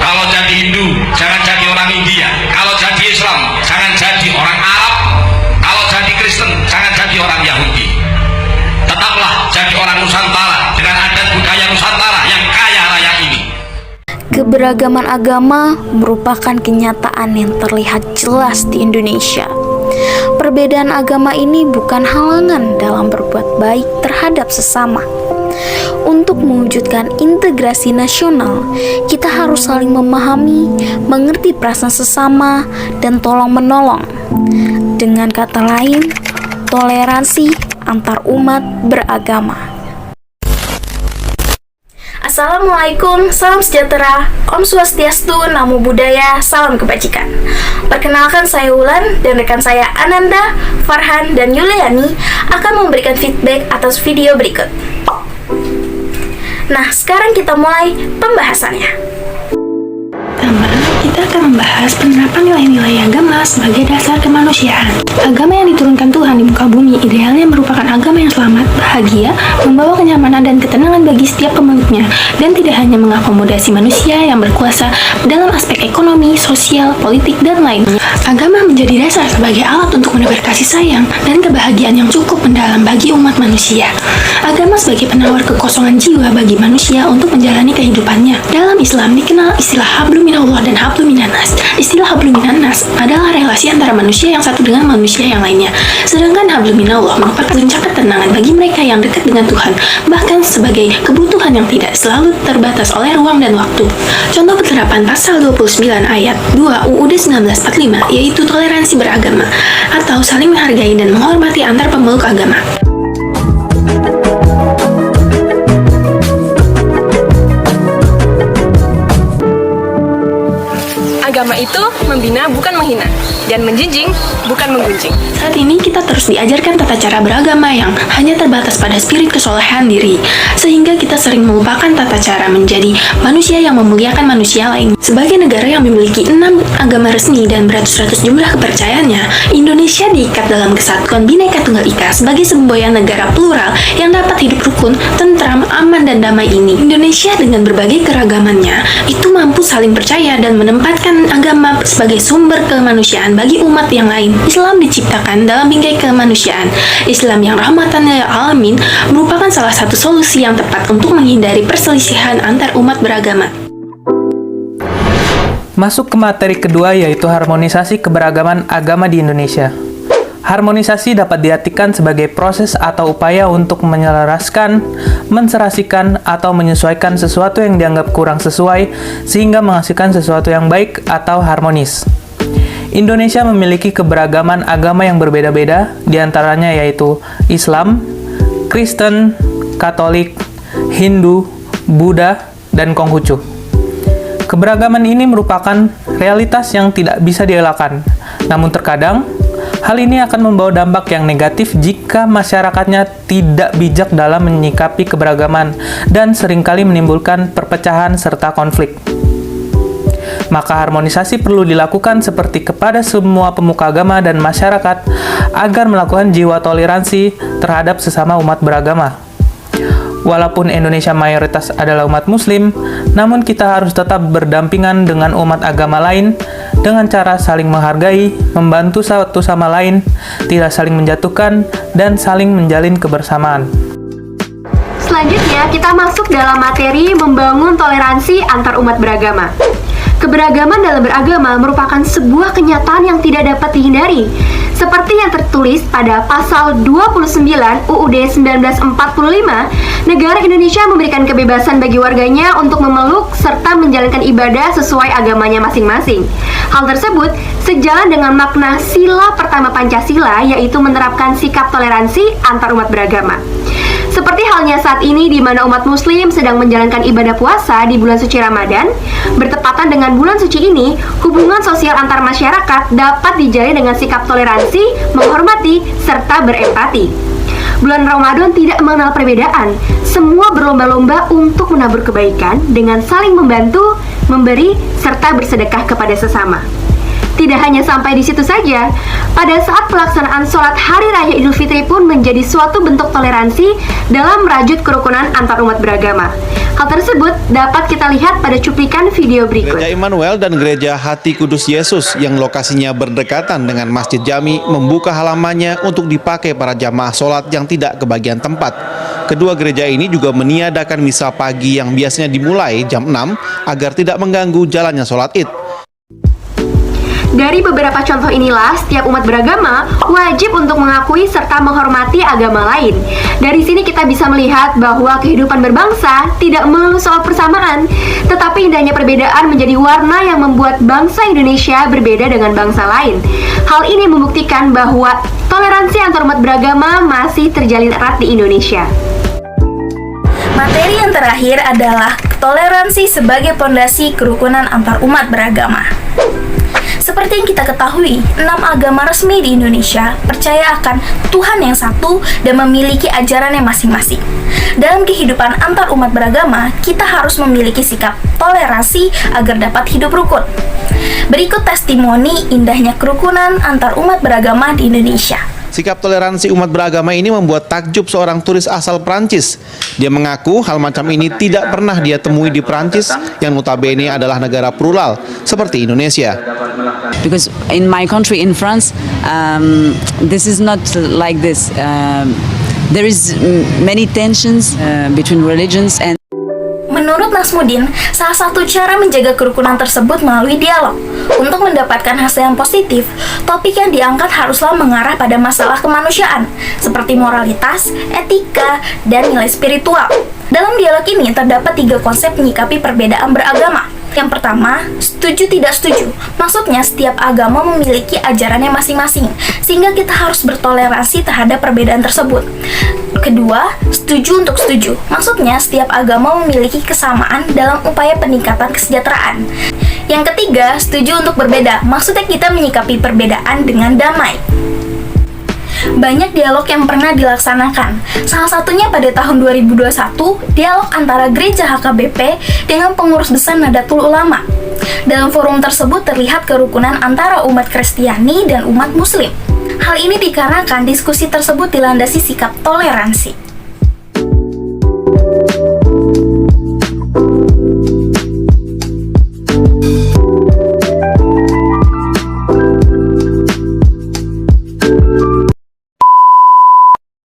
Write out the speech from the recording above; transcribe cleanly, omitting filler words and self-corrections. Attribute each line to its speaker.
Speaker 1: Kalau jadi Hindu, jangan jadi orang India. Kalau jadi Islam, jangan jadi orang Arab. Kalau jadi Kristen, jangan jadi orang Yahudi. Tetaplah jadi orang Nusantara dengan adat budaya Nusantara yang kaya raya ini.
Speaker 2: Keberagaman agama merupakan kenyataan yang terlihat jelas di Indonesia. Perbedaan agama ini bukan halangan dalam berbuat baik terhadap sesama. Untuk mewujudkan integrasi nasional, kita harus saling memahami, mengerti perasaan sesama, dan tolong-menolong. Dengan kata lain, toleransi antar umat beragama. Assalamualaikum, salam sejahtera, Om Swastiastu, Namo Buddhaya, salam kebajikan. Perkenalkan, saya Wulan dan rekan saya Ananda, Farhan, dan Yuliani akan memberikan feedback atas video berikut. Nah, sekarang kita mulai pembahasannya.
Speaker 3: Pertama, kita akan membahas penerapan nilai-nilai agama sebagai dasar kemanusiaan. Agama yang diturunkan Tuhan di muka bumi idealnya merupakan agama yang selamat, bahagia, membawa kenyamanan dan ketenangan bagi setiap pemeluknya, dan tidak hanya mengakomodasi manusia yang berkuasa dalam aspek ekonomi, sosial, politik, dan lainnya. Agama menjadi dasar sebagai alat untuk menebar kasih sayang dan kebahagiaan yang cukup mendalam bagi umat manusia. Agama sebagai penawar kekosongan jiwa bagi manusia untuk menjalani kehidupannya. Dalam Islam dikenal istilah hablum minallah dan hablum minannas. Istilah hablum minannas adalah relasi antara manusia yang satu dengan manusia yang lainnya. Sedangkan hablum minallah merupakan puncak ketenangan bagi mereka yang dekat dengan Tuhan, bahkan sebagai kebutuhan yang tidak selalu terbatas oleh ruang dan waktu. Contoh penerapan pasal 29 ayat 2 UUD 1945 yaitu toleransi beragama atau saling menghargai dan menghormati antar pemeluk agama.
Speaker 4: Agama itu membina bukan menghina, dan menjunjung bukan menggunjing.
Speaker 3: Saat ini kita terus diajarkan tata cara beragama yang hanya terbatas pada spirit kesolehan diri, sehingga kita sering melupakan tata cara menjadi manusia yang memuliakan manusia lain. Sebagai negara yang memiliki 6 agama resmi dan beratus-ratus jumlah kepercayaannya, Indonesia diikat dalam kesatuan Bhinneka Tunggal Ika sebagai semboyan negara plural yang dapat hidup rukun, tentram, aman, dan damai ini. Indonesia dengan berbagai keragamannya itu mampu saling percaya dan menempatkan agama sebagai sumber kemanusiaan bagi umat yang lain. Islam diciptakan dalam bingkai kemanusiaan. Islam yang rahmatan lil alamin merupakan salah satu solusi yang tepat untuk menghindari perselisihan antar umat beragama.
Speaker 5: Masuk ke materi kedua, yaitu harmonisasi keberagaman agama di Indonesia. Harmonisasi dapat diartikan sebagai proses atau upaya untuk menyelaraskan, menserasikan, atau menyesuaikan sesuatu yang dianggap kurang sesuai sehingga menghasilkan sesuatu yang baik atau harmonis. Indonesia memiliki keberagaman agama yang berbeda-beda, diantaranya yaitu Islam, Kristen, Katolik, Hindu, Buddha, dan Konghucu. Keberagaman ini merupakan realitas yang tidak bisa dielakkan, namun terkadang hal ini akan membawa dampak yang negatif jika masyarakatnya tidak bijak dalam menyikapi keberagaman dan seringkali menimbulkan perpecahan serta konflik. Maka harmonisasi perlu dilakukan seperti kepada semua pemuka agama dan masyarakat agar melakukan jiwa toleransi terhadap sesama umat beragama. Walaupun Indonesia mayoritas adalah umat muslim, namun kita harus tetap berdampingan dengan umat agama lain dengan cara saling menghargai, membantu satu sama lain, tidak saling menjatuhkan, dan saling menjalin kebersamaan.
Speaker 6: Selanjutnya, kita masuk dalam materi membangun toleransi antar umat beragama. Keberagaman dalam beragama merupakan sebuah kenyataan yang tidak dapat dihindari, seperti yang tertulis pada pasal 29 UUD 1945, negara Indonesia memberikan kebebasan bagi warganya untuk memeluk serta menjalankan ibadah sesuai agamanya masing-masing. Hal tersebut sejalan dengan makna sila pertama Pancasila, yaitu menerapkan sikap toleransi antar umat beragama. Seperti halnya saat ini di mana umat muslim sedang menjalankan ibadah puasa di bulan suci Ramadan, bertepatan dengan bulan suci ini, hubungan sosial antar masyarakat dapat dijalin dengan sikap toleransi, menghormati, serta berempati. Bulan Ramadan tidak mengenal perbedaan, semua berlomba-lomba untuk menabur kebaikan dengan saling membantu, memberi, serta bersedekah kepada sesama. Tidak hanya sampai di situ saja, pada saat pelaksanaan sholat Hari Raya Idul Fitri pun menjadi suatu bentuk toleransi dalam merajut kerukunan antar umat beragama. Hal tersebut dapat kita lihat pada cuplikan video berikut.
Speaker 7: Gereja Immanuel dan Gereja Hati Kudus Yesus yang lokasinya berdekatan dengan Masjid Jami membuka halamannya untuk dipakai para jamaah sholat yang tidak kebagian tempat. Kedua gereja ini juga meniadakan misa pagi yang biasanya dimulai jam 6 agar tidak mengganggu jalannya sholat Id.
Speaker 6: Dari beberapa contoh inilah, setiap umat beragama wajib untuk mengakui serta menghormati agama lain. Dari sini kita bisa melihat bahwa kehidupan berbangsa tidak melulu soal persamaan, tetapi indahnya perbedaan menjadi warna yang membuat bangsa Indonesia berbeda dengan bangsa lain. Hal ini membuktikan bahwa toleransi antar umat beragama masih terjalin erat di Indonesia.
Speaker 2: Materi yang terakhir adalah toleransi sebagai pondasi kerukunan antar umat beragama. Seperti yang kita ketahui, 6 agama resmi di Indonesia percaya akan Tuhan yang satu dan memiliki ajarannya masing-masing. Dalam kehidupan antar umat beragama, kita harus memiliki sikap toleransi agar dapat hidup rukun. Berikut testimoni indahnya kerukunan antar umat beragama di Indonesia.
Speaker 7: Sikap toleransi umat beragama ini membuat takjub seorang turis asal Prancis. Dia mengaku hal macam ini tidak pernah dia temui di Prancis yang notabene adalah negara plural seperti Indonesia.
Speaker 8: Because in my country, in France, this is not like this. There is many tensions between religions and
Speaker 2: Menurut Nasmuddin, salah satu cara menjaga kerukunan tersebut melalui dialog. Untuk mendapatkan hasil yang positif, topik yang diangkat haruslah mengarah pada masalah kemanusiaan, seperti moralitas, etika, dan nilai spiritual. Dalam dialog ini terdapat 3 konsep menyikapi perbedaan beragama. Yang pertama, setuju tidak setuju. Maksudnya setiap agama memiliki ajarannya masing-masing, sehingga kita harus bertoleransi terhadap perbedaan tersebut. Kedua, setuju untuk setuju. Maksudnya setiap agama memiliki kesamaan dalam upaya peningkatan kesejahteraan. Yang ketiga, setuju untuk berbeda. Maksudnya kita menyikapi perbedaan dengan damai. Banyak dialog yang pernah dilaksanakan. Salah satunya pada tahun 2021, dialog antara Gereja HKBP dengan pengurus besar Nahdlatul Ulama. Dalam forum tersebut terlihat kerukunan antara umat Kristiani dan umat Muslim. Hal ini dikarenakan diskusi tersebut dilandasi sikap toleransi.